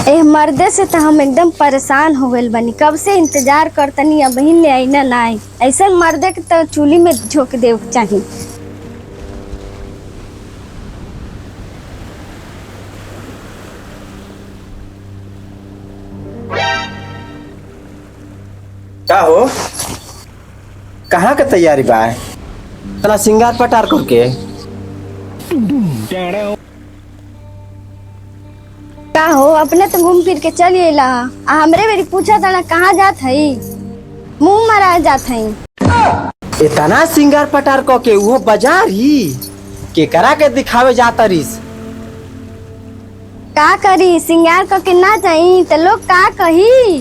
ए मर्दे से तो हम एकदम परेशान हो गइल बानी। कब से इंतजार करतनी अब ही ले आई ना आई। ऐसे मर्दे के तो चूल्ही में झोंक दे चाहिए। का हो कहाँ के तैयारी बा तना सिंगार पटार करके का हो अपने तो घूम फिर के चल अला हमरे मेरी पूछा था कहाँ जात हई मुंह मारा जात हई। इतना सिंगार पटार करके वो बाजार ही के करा के दिखावे जाता रिस का करी सिंगार करके ना जाई तो लोग का कही।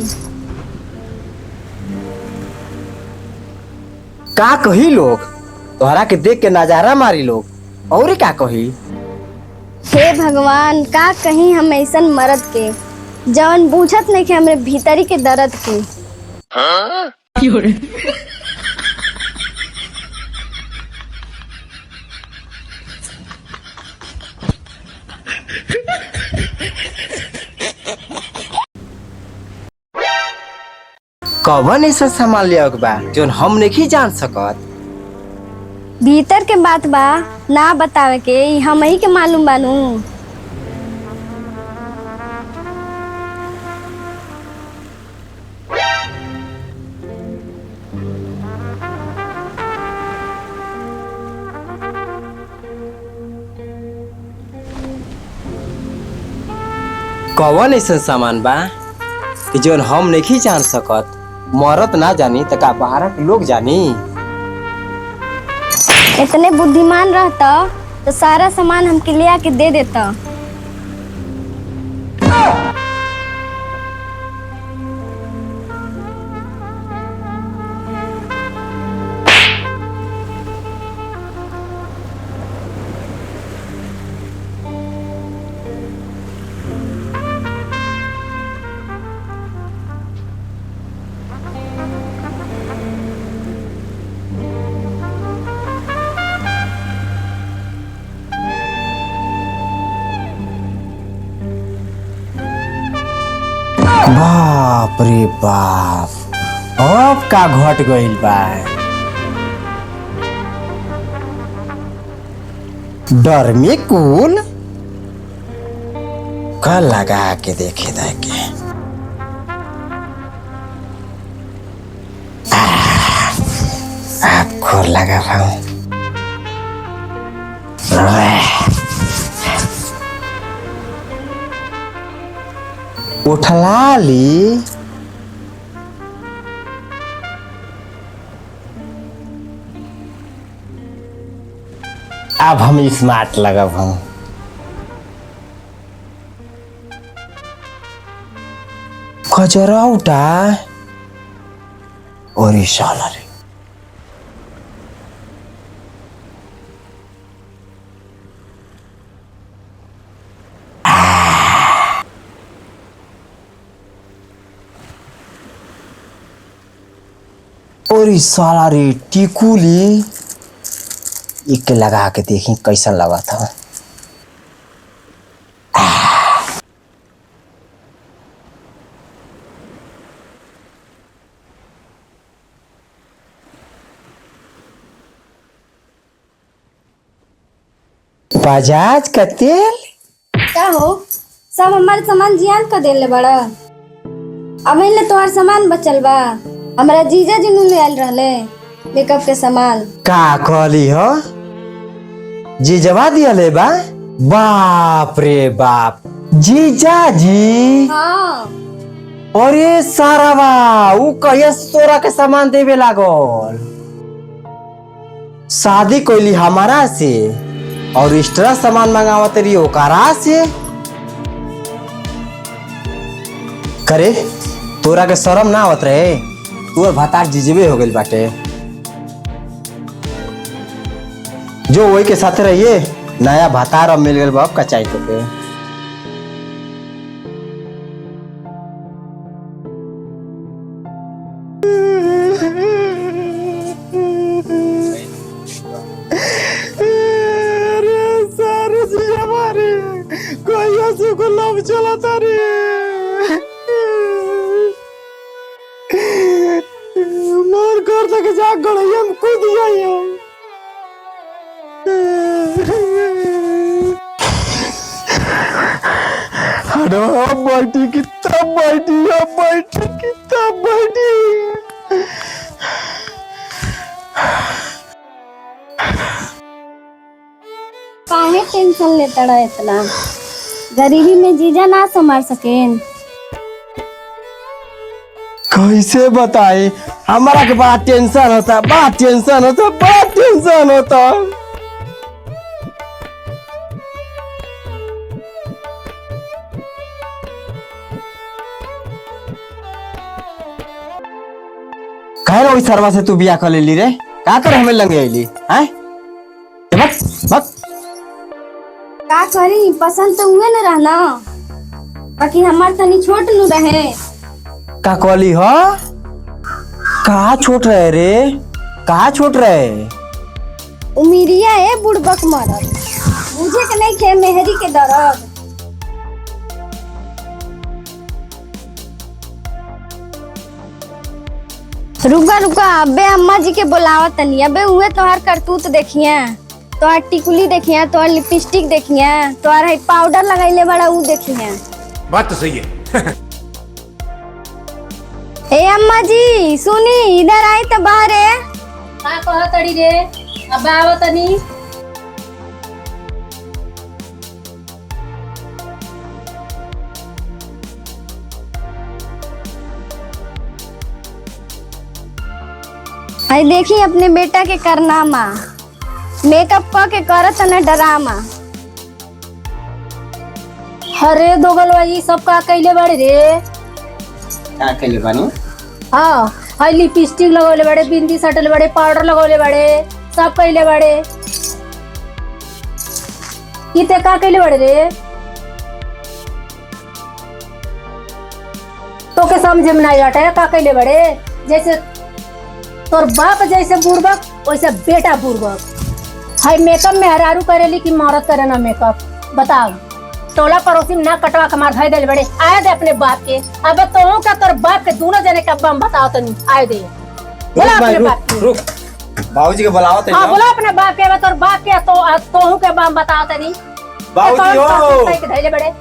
का कही लोग तोहरा के देख के नजारा मारी लोग और का कही। हे भगवान का कहीं हम ऐसन मर्द के जवन बूझत नहीं के हमरे भीतरी के दर्द के। कवन ऐसा सामान ले बा जोन हम नहीं जान सकत। भीतर के बात बा ना बतावे के हम ही के मालूम बानू। कवन ऐसा सामान बा कि जोन हम नहीं जान सकत। मरत ना जानी तो का बाहर के लोग जानी। इतने बुद्धिमान रहता तो सारा सामान हमके ले आके दे देता। बाप रे बाप अब का घट गइल बा। डर में कुल कल लगा के देखे देखे आप खोर लगा पाऊं। उठला ली अब हम स्मार्ट लगब हम। खजरा उठा और इशाला रे और साला रे टिकुली एक लगा के देखी कैसा लगा था। बजाज का तेल का हो सब हमारे सामान जियान कर देले बड़ा। अब ले तोहार सामान बचल बा। हमारा जीजा जी ले आयल रहले मेकअप के सामान। का कहली हो जीजवा दिया ले बा। बाप रे बाप जीजा जी। हाँ अरे सारा बा ऊ कहिया तोरा के सामान देवे लागल। शादी कोइली हमारा से और एक्स्ट्रा सामान मंगावत रही ओकरा से। करे तोरा के शर्म ना आवत रहे। तोर भतार जिजबे हो गइल बाटे। जो वही के साथ रहिए नया भतार अब मिल गइल बा का चाहिए तोके। अरे सारे जी हमारे कोई ऐसे को लव चला था रे। के जा गड़ैया में कूद जाइयो। अरे अब बैठी कितना बैठी, अब बैठी कितना बैठी। काहे टेंशन लेता रहा इतना? गरीबी में जीजा ना संभाल सकेन। कैसे बताए, हमारा के बड़ा टेंशन होता, बड़ा टेंशन होता, बड़ा टेंशन होता। कहे ना शर्मा से तू बिया कर लेली रे, का कर हमें लंगे अली हैं? बस बस का करी, पसंद तो हुए न रहना, बाकी हमार तनी छोट नु रहे। का कहली हो? कहा छोट रहे रे, कहा छोट रहे? उमिरिया है बुड़बक मरद, मुझे के नहीं खे मेहरी के दर्द। रुका रुका, अबे अम्मा जी के बुलावा तनी। अबे हुए तोहार करतूत देखिए, तोहार टिकुली देखिए, तोहार लिपस्टिक देखिए, तोहार है पाउडर लगाइले बड़ा ऊ देखिए। बात तो सही है। ए अम्मा जी सुनी, इधर आई तो बाहर है। का कह तड़ी रे, अब आव तनी। आई देखी अपने बेटा के करनामा, मेकअप क के करत न डरामा। अरे दोगलवा ई सब का कइले बड़े रे? का कहले बानी? हाँ, हाई लिपस्टिक लगौले बड़े, बिंदी सटल बड़े, पाउडर लगौले बड़े, सब कइले बड़े। इते का कइले बड़े रे? तो के समझ में नहीं आटा का कइले बड़े? जैसे तोर बाप जैसे बुड़बक वैसे बेटा बुड़बक। हाई मेकअप में हरारू करेली कि मौरत करे ना मेकअप? बताओ। टोला पड़ोसी में ना कटवा के मार दे बड़े। आए दे अपने बाप के। अबे तो का तोर बाप के दोनों जने का बम बताओ तनी। आए दे बोला अपने बाप के। रुक, बाबूजी के बुलाओ तनी। हाँ बोला अपने बाप के। तोर बाप के तो के बम बताओ तनी। बाबूजी हो, धैले बड़े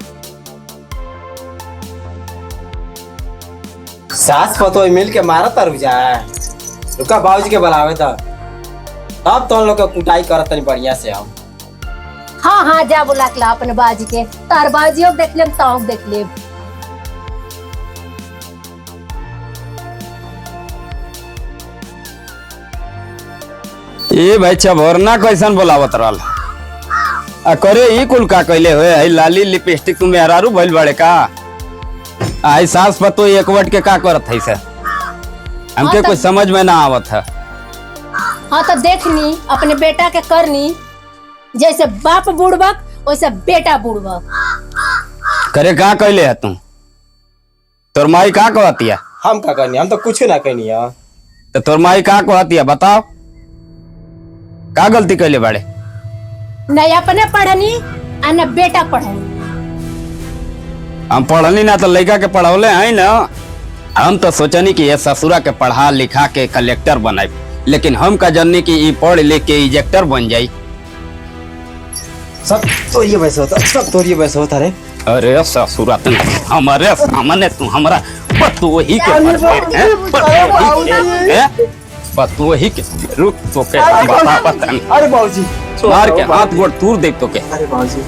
सास पतो मिल के मारा तरु जा। रुका बाबूजी के बुलावे तो तब तो लोग के कुटाई करत तनी बढ़िया से हम। हाँ हाँ जा बुला के ला अपने बाजी के। तार बाजियो देख लेम ताऊ देख लेम। ए भाई छबरना कैसन बोलावत रहल आ करे ई कुल का कइले होए? आई लाली लिपस्टिक तुम मेहरारू भइल बड़े का? आई सास पतो एक वट के का करत है से? हमके कुछ समझ में ना आवत है। हाँ तो देखनी अपने बेटा के करनी, जैसे बाप बुड़बक वैसे बेटा बुड़बक। करे का कइले है तू? तोर माई का कहतिया? हम का करनी, हम तो कुछ ना कहनी है। तो तोर माई का कहतिया बताओ? का गलती कइले बड़े? नहीं अपने पढ़नी और न बेटा पढ़नी। हम पढ़नी ना तो लड़का के पढ़ौले हैं ना। हम तो सोचनी कि ये ससुरा के पढ़ा लिखा के कलेक्टर बनाए, लेकिन हम का जाननी कि ई पढ़ लिख के इजेक्टर बन जाई। सब तो ये वैसे होता, सब तो ये वैसे होता रे। अरे ससुरा तुम हमारे सामने तू हमारा बतुही के बतुही के रुक तो के बता पता नहीं। अरे बाबूजी मार के हाथ गोड़ तूर दे तो के। अरे बाबूजी